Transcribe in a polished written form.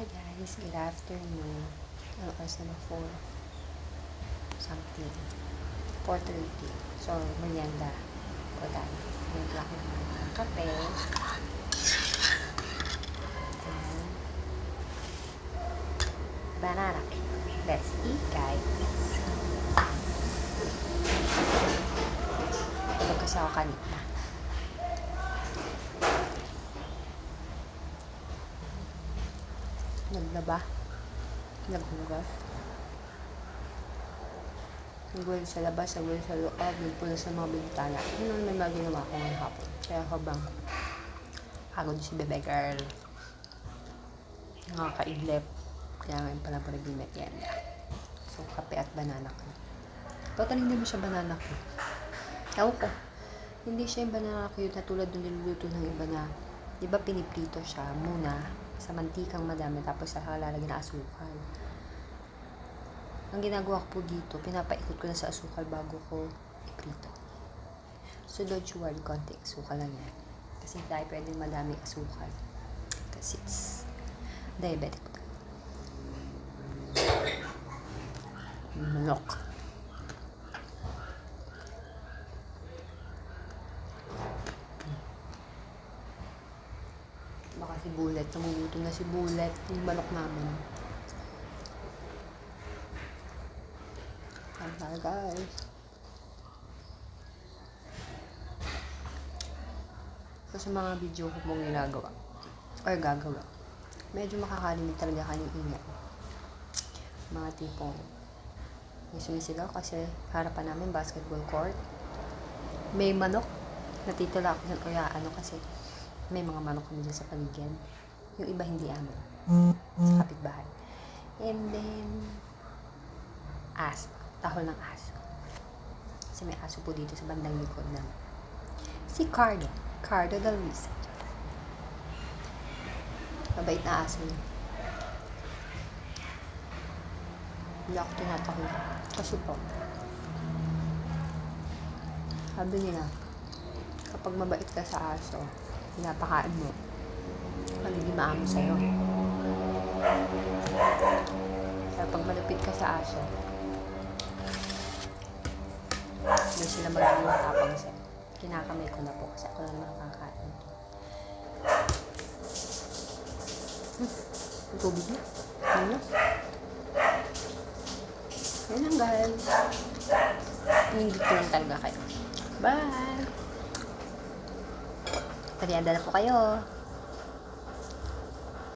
Hi guys, good afternoon. Ano oras na 4 something. 4:30. So, merienda po tayo. May black na kape. And banana cake. Let's eat guys. Tulog kasi ako kanina. Naglaba? Naghugas? Nagwal sa labas, nagwal sa loob, nagpula sa mga bintana. Yun may mga ginawa ko ngayong hapon. Kaya habang pagod si bebe girl, nakakaidlip. Kaya ngayon pala pa nag-merienda. So, kape at banana ko. Totally hindi mo siya banana ko. Ewan ko. Hindi siya yung banana ko na tulad ng niluluto ng iba na, di ba piniprito siya muna sa mantikang madami tapos sa lalagyan na asukal. Ang ginagawa ko po dito, pinapaikot ko na sa asukal bago ko iprito. So don't you worry, konting asukal lang yan. Kasi tayo pwedeng madaming asukal. Kasi it's diabetic po tayo. Manok. Baka si Bullet, namuluto na si Bullet, yung manok namin. Hi guys. So sa mga video ko mong ginagawa or gagawa, medyo makakalimutan talaga kanyang ingay. Mga tipong may sumisigaw kasi harapan namin basketball court. May manok, natitila ako dyan o ano kasi may mga manok kami dyan sa paligid. Yung iba hindi amin. Sa kapitbahay. And then, aso. Tahol ng aso. Kasi may aso po dito sa bandang likod na si Cardo. Cardo del Risa. Mabait na aso niya. Hindi ako tinatahol. Kasi po, sabi nila, kapag mabait ka sa aso, pinapakaan mo, magiging maamo sa'yo. Kaya pag malapit ka sa aso, doon sila magiging matapang sa'yo. Kinakamay ko na po kasi ako lang nakakain. Ang tubig na. Ano? Yan lang guys. Hindi ko lang talaga kayo. Bye! Merienda na po kayo.